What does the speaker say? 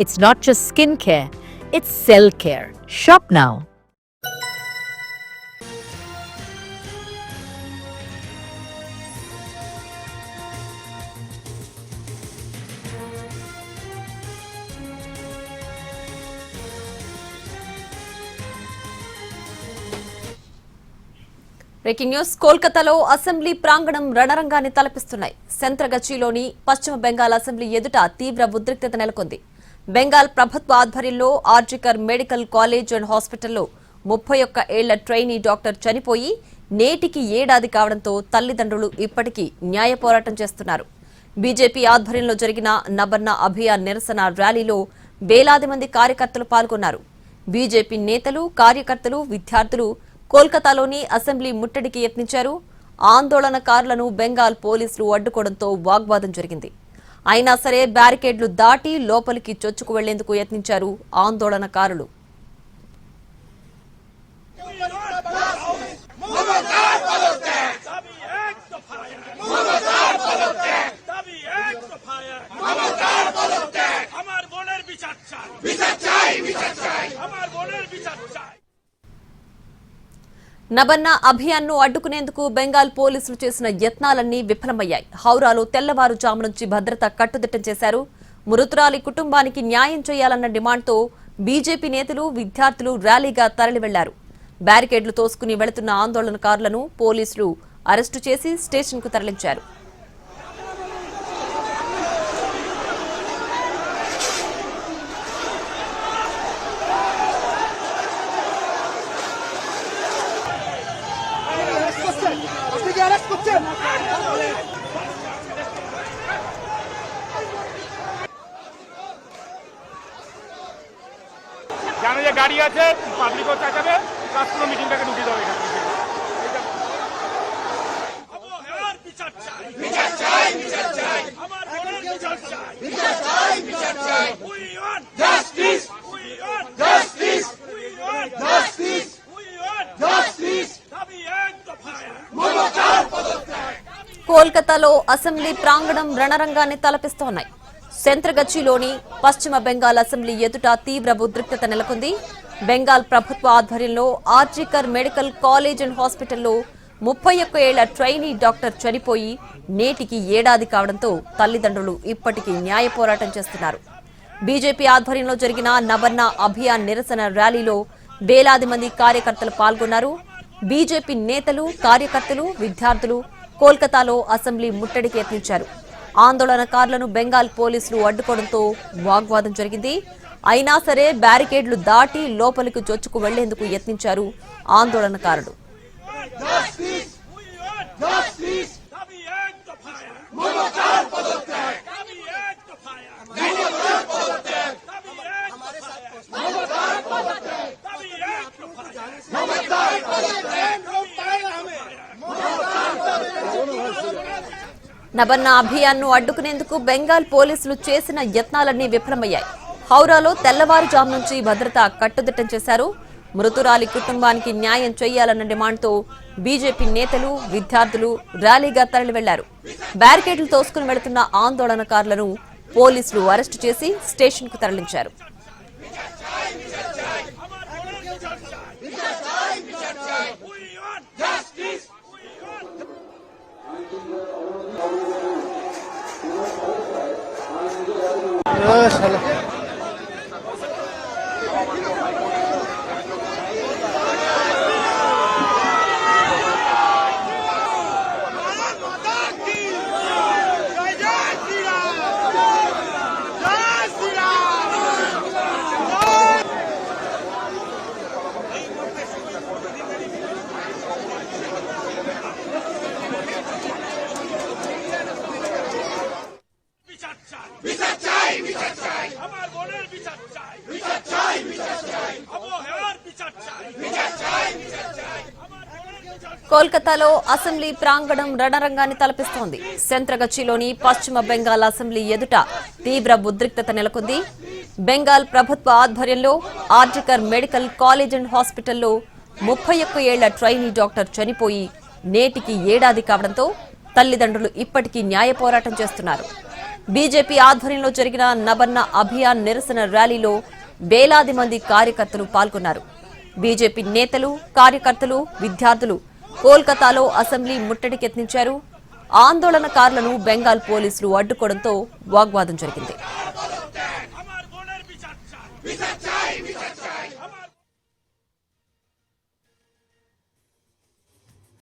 It's not just skin care, it's cell care. Shop now. Breaking news. కోల్కతాలో assembly ప్రాంగణం రణరంగాన్ని తలపిస్తున్నాయి. సంత్రగచ్చిలోని పశ్చిమ Bengal assembly ఎదుట తీవ్ర ఉద్రిక్తత నెలకొంది. బెంగాల్ ప్రభుత్వ ఆధ్వర్యంలో ఆర్జికర్ మెడికల్ కాలేజ్ అండ్ హాస్పిటల్లో 31 ఏళ్ల ట్రైనీ డాక్టర్ చనిపోయి నేటికి ఏడాది కావడంతో తల్లిదండ్రులు ఇప్పటికీ న్యాయ పోరాటం చేస్తున్నారు. బీజేపీ ఆధ్వర్యంలో జరిగిన నబర్న అభియాన్ నిరసన ర్యాలీలో వేలాది మంది కార్యకర్తలు పాల్గొన్నారు. బీజేపీ నేతలు, కార్యకర్తలు, విద్యార్థులు కోల్కతాలోని అసెంబ్లీ ముట్టడికి యత్నించారు. ఆందోళనకారులను బెంగాల్ పోలీసులు అడ్డుకోవడంతో వాగ్వాదం జరిగింది. అయినా సరే బ్యారికేడ్లు దాటి లోపలికి చొచ్చుకు వెళ్లేందుకు యత్నించారు ఆందోళనకారులు. నబర్న అభియాన్ ను అడ్డుకునేందుకు బెంగాల్ పోలీసులు చేసిన యత్నాలన్నీ విఫలమయ్యాయి. హౌరాలో తెల్లవారుజాము నుంచి భద్రత కట్టుదిట్టం చేశారు. మృతురాలి కుటుంబానికి న్యాయం చేయాలన్న డిమాండ్తో బీజేపీ నేతలు, విద్యార్థులు ర్యాలీగా తరలి వెళ్లారు. బ్యారికేడ్లు తోసుకుని వెళుతున్న ఆందోళనకారులను పోలీసులు అరెస్టు చేసి స్టేషన్కు తరలించారు. জানে যে গাড়ি আছে, পাবলিকও চাকাবে, রাষ্ট্র মিটিংটাকে ঢুকে যাবে এখানে। కోల్కతాలో అసెంబ్లీ ప్రాంగణం రణరంగాన్ని తలపిస్తోన్నాయి. సంత్రగచ్చిలోని పశ్చిమ బెంగాల్ అసెంబ్లీ ఎదుట తీవ్ర ఉద్రిక్తత నెలకొంది. బెంగాల్ ప్రభుత్వ ఆధ్వర్యంలో ఆర్జికర్ మెడికల్ కాలేజ్ అండ్ హాస్పిటల్లో 31 ఏళ్ల ట్రైనీ డాక్టర్ చనిపోయి నేటికి ఏడాది కావడంతో తల్లిదండ్రులు ఇప్పటికీ న్యాయ పోరాటం చేస్తున్నారు. బీజేపీ ఆధ్వర్యంలో జరిగిన నబర్న అభియాన్ నిరసన ర్యాలీలో వేలాది మంది కార్యకర్తలు పాల్గొన్నారు. బీజేపీ నేతలు, కార్యకర్తలు, విద్యార్థులు కోల్కతాలో అసెంబ్లీ ముట్టడికి యత్నించారు. ఆందోళనకారులను బెంగాల్ పోలీసులు అడ్డుకోవడంతో వాగ్వాదం జరిగింది. అయినా సరే బ్యారికేడ్లు దాటి లోపలికి చొచ్చుకు వెళ్లేందుకు యత్నించారు ఆందోళనకారులు. నబర్న అభియాన్ ను అడ్డుకునేందుకు బెంగాల్ పోలీసులు చేసిన యత్నాలన్నీ విఫలమయ్యాయి. హౌరాలో తెల్లవారుజాము నుంచి భద్రత కట్టుదిట్టం చేశారు. మృతురాలి కుటుంబానికి న్యాయం చేయాలన్న డిమాండ్తో బీజేపీ నేతలు, విద్యార్థులు ర్యాలీగా తరలి వెళ్లారు. బ్యారికేడ్లు తోసుకుని వెళుతున్న ఆందోళనకారులను పోలీసులు అరెస్టు చేసి స్టేషన్కు తరలించారు. కోల్కతాలో అసెంబ్లీ ప్రాంగణం రణరంగాన్ని తలపిస్తోంది. సంత్రగచ్చిలోని పశ్చిమ బెంగాల్ అసెంబ్లీ ఎదుట తీవ్ర ఉద్రిక్తత నెలకొంది. బెంగాల్ ప్రభుత్వ ఆధ్వర్యంలో ఆర్జికర్ మెడికల్ కాలేజ్ అండ్ హాస్పిటల్లో 31 ఏళ్ల ట్రైనీ డాక్టర్ చనిపోయి నేటికి ఏడాది కావడంతో తల్లిదండ్రులు ఇప్పటికీ న్యాయ పోరాటం చేస్తున్నారు. బీజేపీ ఆధ్వర్యంలో జరిగిన నబన్న అభియాన్ నిరసన ర్యాలీలో వేలాది మంది కార్యకర్తలు పాల్గొన్నారు. బీజేపీ నేతలు, కార్యకర్తలు, విద్యార్థులు కోల్కతాలో అసెంబ్లీ ముట్టడికి యత్నించారు. ఆందోళనకారులను బెంగాల్ పోలీసులు అడ్డుకోవడంతో వాగ్వాదం జరిగింది.